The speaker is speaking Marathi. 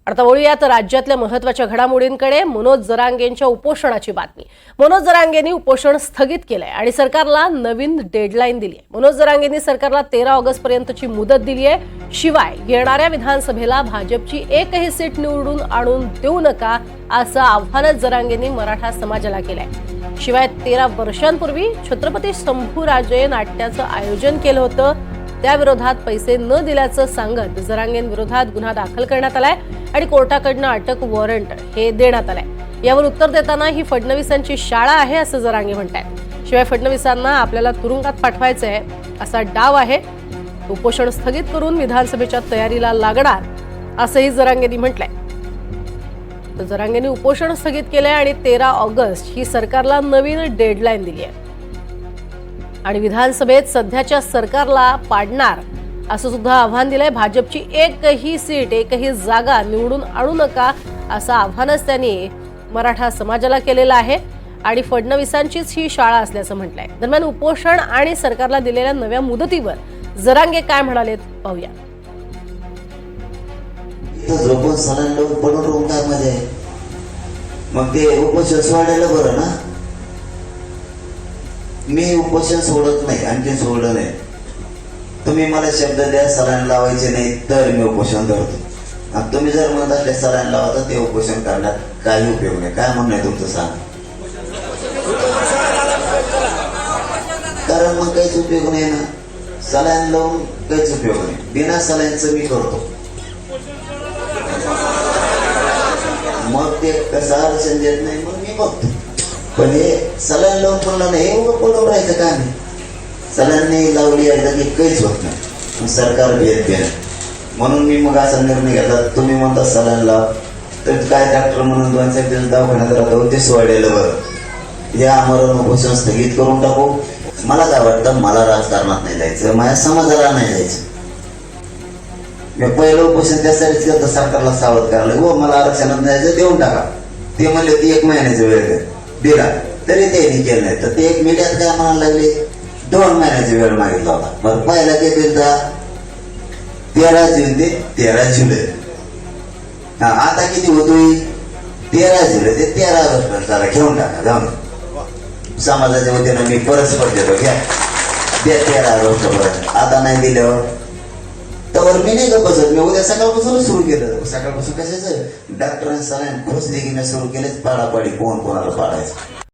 आता वळूयात राज्यातल्या महत्त्वाच्या घडामोडींकडे। मनोज जरांगेंच्या उपोषणाची बातमी। मनोज जरांगेंनी उपोषण स्थगित केलंय आणि सरकारला नवीन डेडलाईन दिली आहे। मनोज जरांगेंनी सरकारला 13 ऑगस्ट पर्यंतची मुदत दिली आहे। शिवाय येणाऱ्या विधानसभेला भाजपची एकही सीट निवडून आणून देऊ नका असं आव्हान जरांगेंनी मराठा समाजाला केलंय। शिवाय 13 वर्षांपूर्वी छत्रपती संभूराजे नाट्याचं आयोजन केलं होतं, त्याविरोधात पैसे न दिल्याचं सांगत जरांगेंविरोधात गुन्हा दाखल करण्यात आलाय आणि कोर्टाकडून अटक वॉरंट हे देण्यात आलंय। यावर उत्तर देताना ही फडणवीसांची शाळा आहे असं जरांगे म्हणतात। शिवाय फडणवीसांना आपल्याला तुरुंगात पाठवायचंय असा डाव आहे। उपोषण स्थगित करून विधानसभेच्या तयारीला लागणार असंही जरांगेंनी म्हटलंय। तर जरांगेंनी उपोषण स्थगित केलंय आणि 13 ऑगस्ट ही सरकारला नवीन डेडलाईन दिली आहे आणि विधानसभेत सध्याच्या सरकारला पाडणार असं सुद्धा आव्हान दिलंय। भाजपची एकही सीट, एकही जागा निवडून आणू नका असं आव्हानच त्यांनी मराठा समाजाला केलेलं आहे आणि फडणवीसांचीच ही शाळा असल्याचं म्हटलंय। दरम्यान उपोषण आणि सरकारला दिलेल्या नव्या मुदतीवर जरांगे काय म्हणालेत पाहूया। झोपून सणांना पडून रोग काय मजा आहे, मग ते उपोषण सोडायला बरं ना। मी उपोषण सोडत नाही, आणखी सोडलं नाही। तुम्ही मला शब्द द्या सलाईन लावायचे नाही तर मी उपोषण करतो। आणि तुम्ही जर म्हणत असले सलाईन लावा ते उपोषण करण्यात काही उपयोग नाही। काय म्हणणं आहे तुमचं सांग, कारण मग काहीच उपयोग नाही ना। सलाईन लावून काहीच उपयोग नाही, बिना सलाईनचं मी करतो। मग ते कसं अडचण देत नाही मग मी बघतो, पण हे सलाईन लावून पडलं नाही, हे उभं पडून राहायचं काय नाही। सलाईन लावली एकदा की काहीच होत नाही, सरकार भेट घेणं। म्हणून मी मग असा निर्णय घेतला, तुम्ही म्हणता सलाईन लाव तर काय डॉक्टर म्हणून 2-4 दिवस दवाखान्यात राहतो ते सोडायला बरं। या आमरण उपोषण स्थगित करून टाकू। मला काय वाटतं, मला राजकारणात नाही जायचं, माझ्या समाजाला नाही जायचं। मी पहिलं उपोषण त्यासाठीच केलं सरकारला सावध करायला, हो मला आरक्षणात नाही जायचं देऊन टाका। ते म्हणले ती 1 महिन्याचा वेळ दिला तरी त्यांनी केलं नाही, तर ते 1 मीडियात काय म्हणायला लागले 2 महिन्याचा वेळ मागितला होता। मग पहिला ते दिलता 13 जून ते 13 जुलै। आता किती होतोय 13 जुलै ते 13 ऑगस्ट त्याला घेऊन टाका जाऊन। समाजाच्या वतीनं मी परस्पर देतो, घ्या द्या 13 ऑगस्ट पर्यंत। आता नाही दिल्यावर तर मी नाही गप्प बसत, मी उद्या सकाळपासून सुरू केलं। सकाळपासून कशाचं डॉक्टरांनी सलाईन खोसली की मी सुरू केलेच पाडापाडी कोण कोणाला पाडायचं।